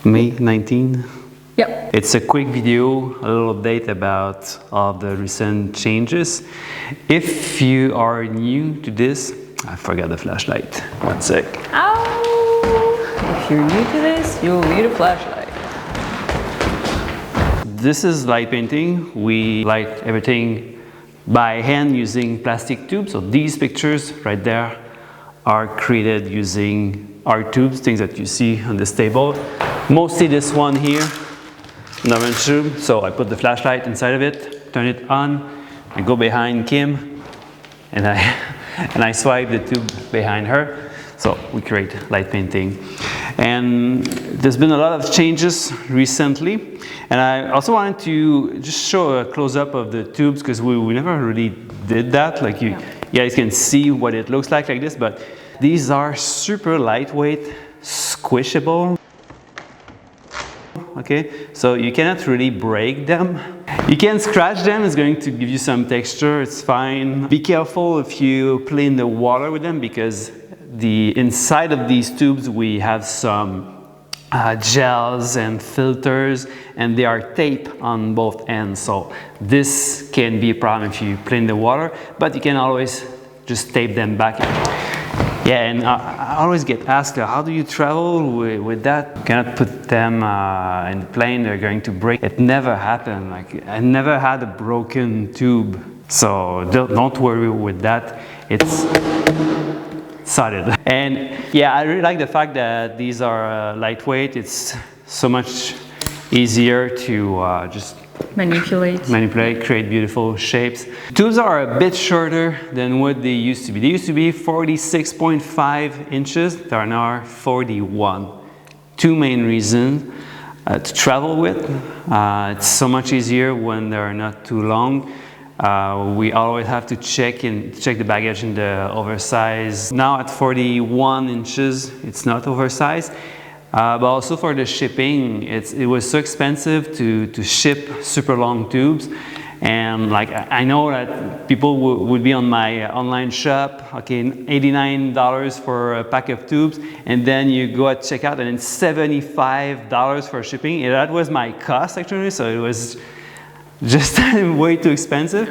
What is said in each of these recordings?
May 19. Yep. It's a quick video, a little update about all the recent changes. If you are new to this, I forgot the flashlight. 1 sec. Ow! If you're new to this, you'll need a flashlight. This is light painting. We light everything by hand using plastic tubes. So these pictures right there are created using our tubes, things that you see on this table. Mostly this one here, an orange tube. So I put the flashlight inside of it, turn it on, I go behind Kim, and I swipe the tube behind her. So we create light painting. And there's been a lot of changes recently. And I also wanted to just show a close-up of the tubes because we never really did that. Like you guys can see what it looks like this, but these are super lightweight, squishable. Okay, so you cannot really break them. You can scratch them, it's going to give you some texture, it's fine. Be careful if you play in the water with them because the inside of these tubes we have some gels and filters, and they are tape on both ends. So this can be a problem if you play in the water, but you can always just tape them back. Yeah, and I always get asked, how do you travel with that? You cannot put them in the plane, they're going to break. It never happened. Like, I never had a broken tube. So don't worry with that. It's solid. And yeah, I really like the fact that these are lightweight. It's so much easier to just manipulate, create beautiful shapes. Tubes are a bit shorter than what they used to be. They used to be 46.5 inches. They are now 41. Two main reasons to travel with. It's so much easier when they are not too long. We always have to check the baggage in the oversized. Now at 41 inches, it's not oversized. But also for the shipping, it was so expensive to ship super long tubes. And like, I know that people would be on my online shop, okay, $89 for a pack of tubes, and then you go at checkout and it's $75 for shipping. And that was my cost actually, so it was just way too expensive.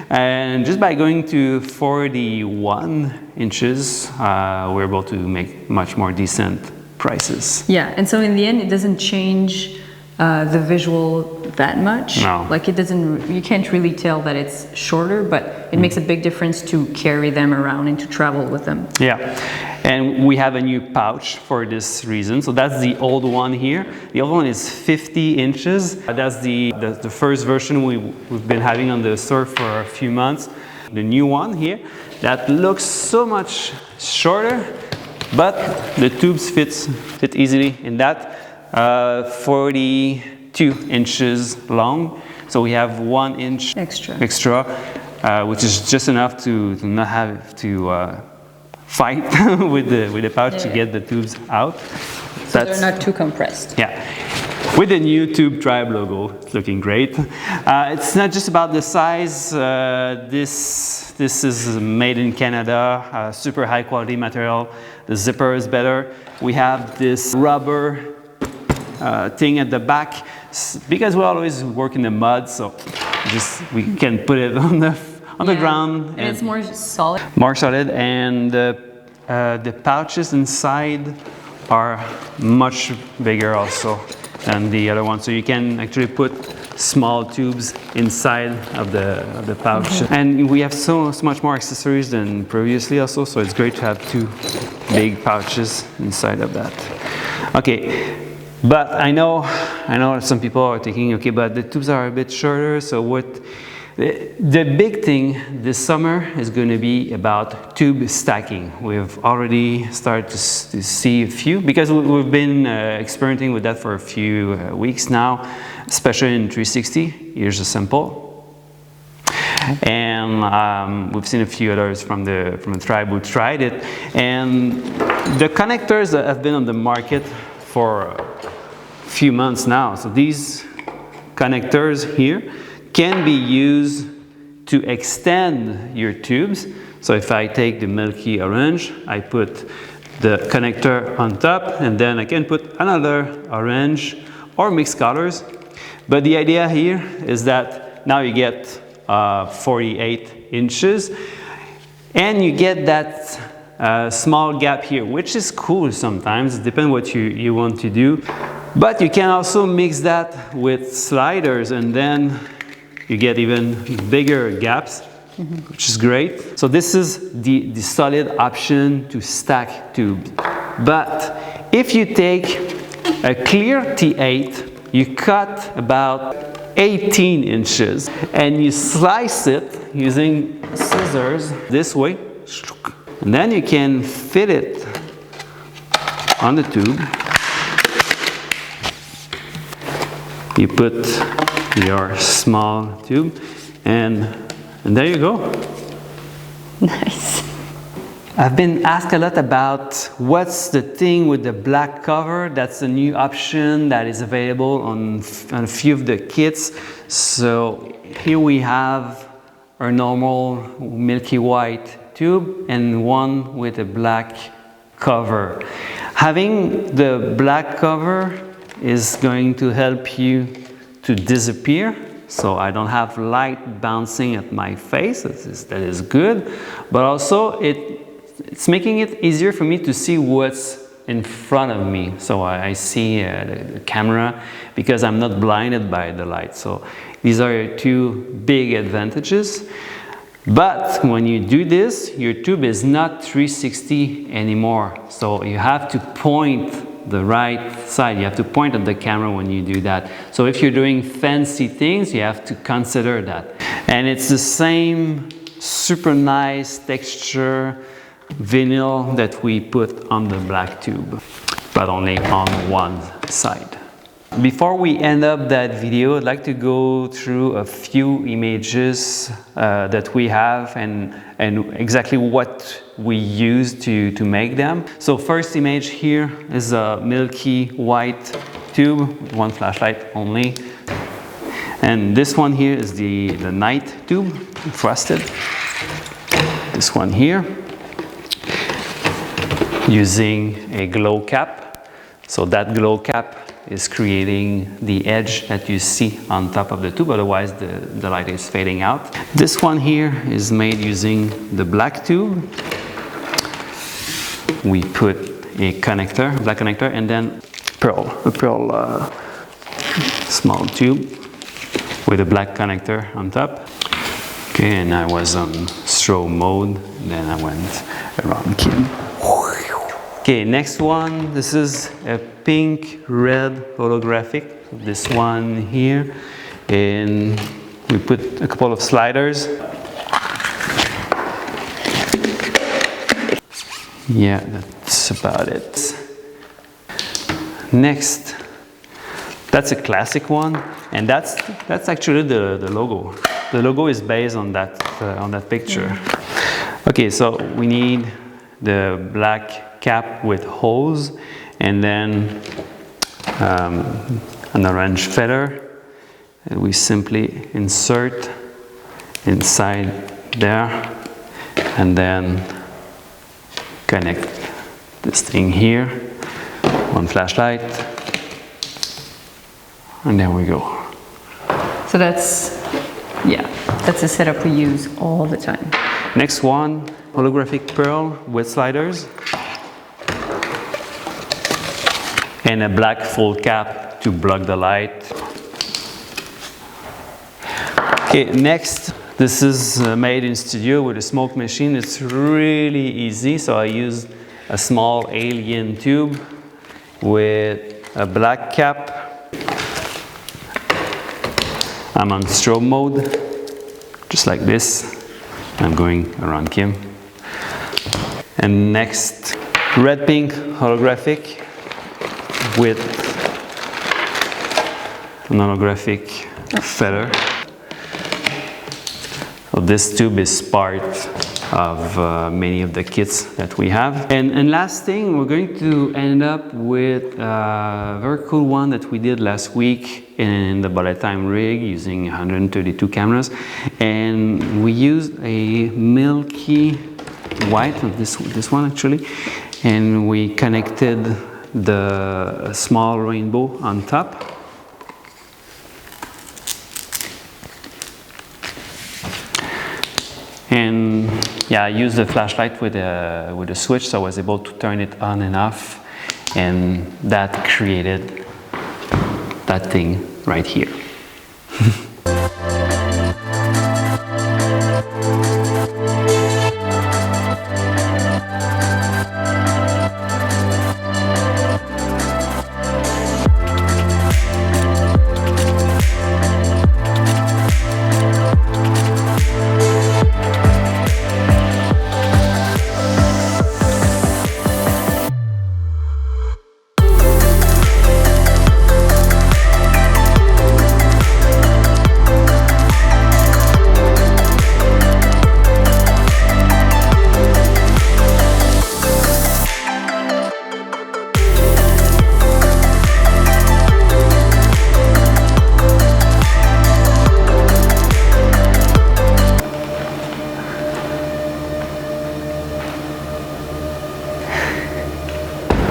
And just by going to 41 inches, we're able to make much more decent prices. Yeah, and so in the end, it doesn't change the visual that much. No. Like it doesn't, you can't really tell that it's shorter, but it makes a big difference to carry them around and to travel with them. Yeah, and we have a new pouch for this reason. So that's the old one here. The old one is 50 inches. That's the first version we've been having on the store for a few months. The new one here, that looks so much shorter, but the tubes fit easily in that. 42 inches long, so we have 1 inch extra, which is just enough to not have to fight with the pouch to get the tubes out. So they're not too compressed. Yeah. With the new Tube Tribe logo, it's looking great. It's not just about the size. This is made in Canada, super high quality material. The zipper is better. We have this rubber thing at the back because we always work in the mud, so we can put it on the ground. And it's more solid. More solid, and the pouches inside are much bigger also than the other one, so you can actually put small tubes inside of the pouch. And we have so much more accessories than previously also, so it's great to have two big pouches inside of that. Okay, but I know some people are thinking, okay, but the tubes are a bit shorter, so what? The big thing this summer is going to be about tube stacking. We've already started to see a few, because we've been experimenting with that for a few weeks now, especially in 360. Here's a sample. And we've seen a few others from the tribe who tried it. And the connectors that have been on the market for a few months now. So these connectors here can be used to extend your tubes. So if I take the milky orange, I put the connector on top, and then I can put another orange or mixed colors. But the idea here is that now you get 48 inches, and you get that small gap here, which is cool sometimes. It depends what you want to do. But you can also mix that with sliders, and then you get even bigger gaps, which is great. So this is the solid option to stack tubes. But if you take a clear T8, you cut about 18 inches and you slice it using scissors this way, and then you can fit it on the tube. You put your small tube, and there you go. Nice. I've been asked a lot about what's the thing with the black cover. That's a new option that is available on a few of the kits. So here we have our normal milky white tube and one with a black cover. Having the black cover is going to help you to disappear, so I don't have light bouncing at my face. That is good, but also it's making it easier for me to see what's in front of me. So I see the camera because I'm not blinded by the light. So these are two big advantages. But when you do this, your tube is not 360 anymore. So you have to point the right side. You have to point at the camera when you do that. So if you're doing fancy things, you have to consider that. And it's the same super nice texture vinyl that we put on the black tube, but only on one side. Before we end up that video, I'd like to go through a few images that we have and exactly what we use to make them. So first image here is a milky white tube, one flashlight only. And this one here is the night tube, frosted. This one here, using a glow cap. So that glow cap is creating the edge that you see on top of the tube, otherwise the light is fading out. This one here is made using the black tube. We put a connector, black connector, and then a pearl small tube with a black connector on top. Okay, and I was on strobe mode, then I went around Kim. Okay, next one, this is a pink red holographic, this one here, and we put a couple of sliders. Yeah, that's about it. Next, that's a classic one, and that's actually the logo. The logo is based on that picture. Okay, so we need the black cap with holes, and then an orange feather, and we simply insert inside there, and then connect this thing here, one flashlight, and there we go. So that's a setup we use all the time. Next one, holographic pearl with sliders, and a black full cap to block the light. Okay, next, this is made in studio with a smoke machine. It's really easy, so I use a small alien tube with a black cap. I'm on strobe mode, just like this. I'm going around Kim. And next, red pink holographic with an holographic feather. So this tube is part of many of the kits that we have. And last thing, we're going to end up with a very cool one that we did last week in the bullet time rig using 132 cameras. And we used a milky white, this one actually, and we connected the small rainbow on top. And yeah, I used the flashlight with a switch, so I was able to turn it on and off, and that created that thing right here.